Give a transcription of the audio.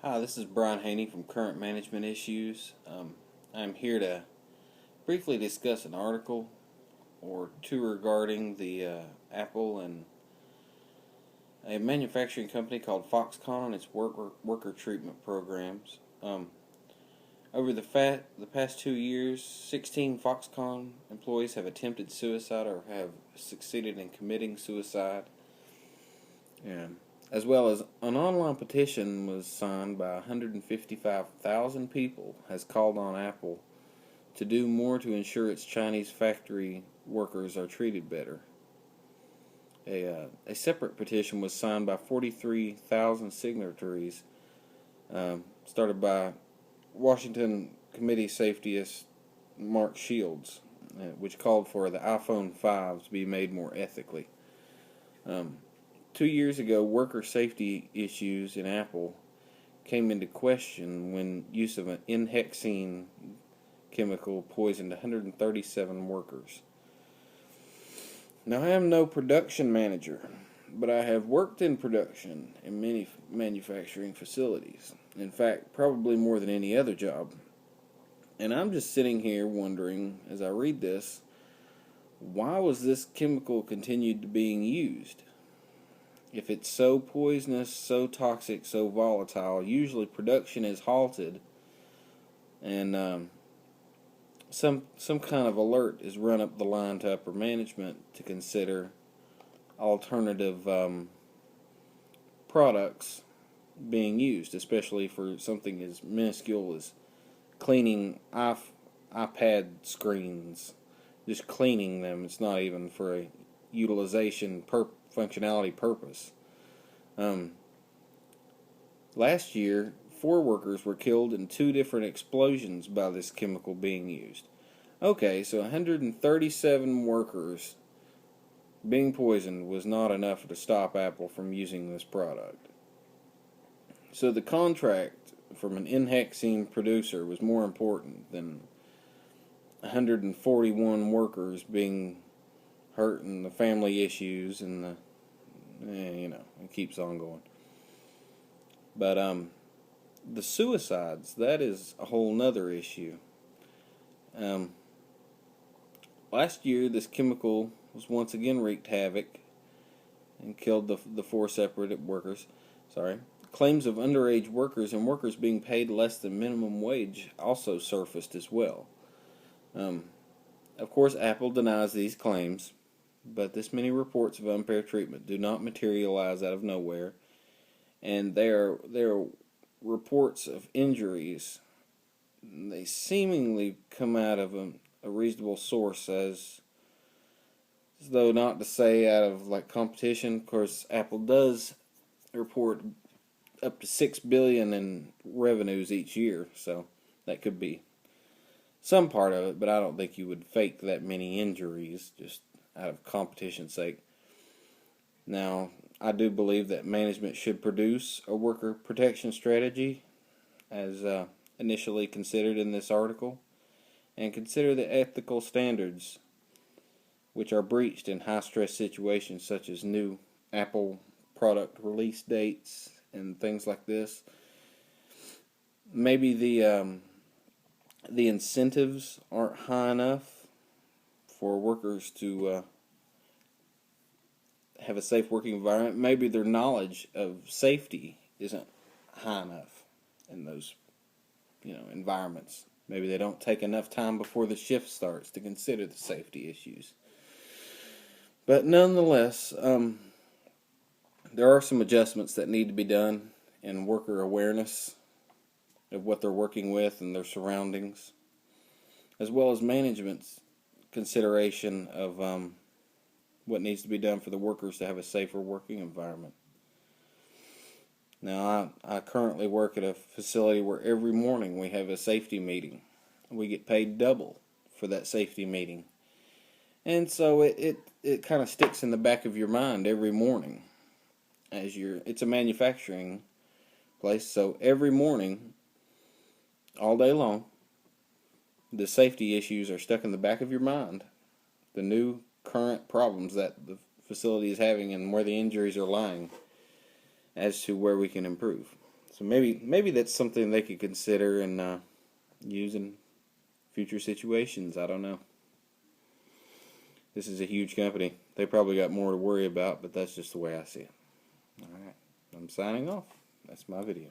Hi, this is Brian Haney from Current Management Issues. I'm here to briefly discuss an article or two regarding the Apple and a manufacturing company called Foxconn and its worker treatment programs. Over the past 2 years, 16 Foxconn employees have attempted suicide or have succeeded in committing suicide. And as well as an online petition was signed by 155,000 people has called on Apple to do more to ensure its Chinese factory workers are treated better. A separate petition was signed by 43,000 signatories, started by Washington Committee safetyist Mark Shields, which called for the iPhone 5 to be made more ethically. 2 years ago, worker safety issues in Apple came into question when use of an N-hexene chemical poisoned 137 workers. Now, I am no production manager, but I have worked in production in many manufacturing facilities. In fact, probably more than any other job. And I'm just sitting here wondering, as I read this, why was this chemical continued to being used? If it's so poisonous, so toxic, so volatile, usually production is halted and some kind of alert is run up the line to upper management to consider alternative products being used, especially for something as minuscule as cleaning iPad screens, just cleaning them. It's not even for a utilization functionality purpose. Last year, 4 workers were killed in 2 different explosions by this chemical being used. Okay, so 137 workers being poisoned was not enough to stop Apple from using this product. So the contract from an N-hexene producer was more important than 141 workers being hurt and the family issues and it keeps on going. But the suicides, that is a whole nother issue. Last year, this chemical was once again wreaked havoc and killed the 4 separate workers. Claims of underage workers and workers being paid less than minimum wage also surfaced as well. Of course, Apple denies these claims, but this many reports of unfair treatment do not materialize out of nowhere, and there are reports of injuries. They seemingly come out of a reasonable source, as though not to say out of like competition. Of course, Apple does report up to $6 billion in revenues each year, so that could be some part of it, but I don't think you would fake that many injuries just out of competition's sake. Now, I do believe that management should produce a worker protection strategy as initially considered in this article, and consider the ethical standards which are breached in high-stress situations such as new Apple product release dates and things like this. Maybe the incentives aren't high enough for workers to have a safe working environment. Maybe their knowledge of safety isn't high enough in those environments. Maybe they don't take enough time before the shift starts to consider the safety issues. But nonetheless, there are some adjustments that need to be done in worker awareness of what they're working with and their surroundings, as well as management's consideration of what needs to be done for the workers to have a safer working environment. Now, I currently work at a facility where every morning we have a safety meeting. We get paid double for that safety meeting. And so it kind of sticks in the back of your mind every morning. It's a manufacturing place, so every morning, all day long, the safety issues are stuck in the back of your mind. The new current problems that the facility is having and where the injuries are lying as to where we can improve. So maybe that's something they could consider and use in future situations. I don't know. This is a huge company. They probably got more to worry about, but that's just the way I see it. Alright, I'm signing off. That's my video.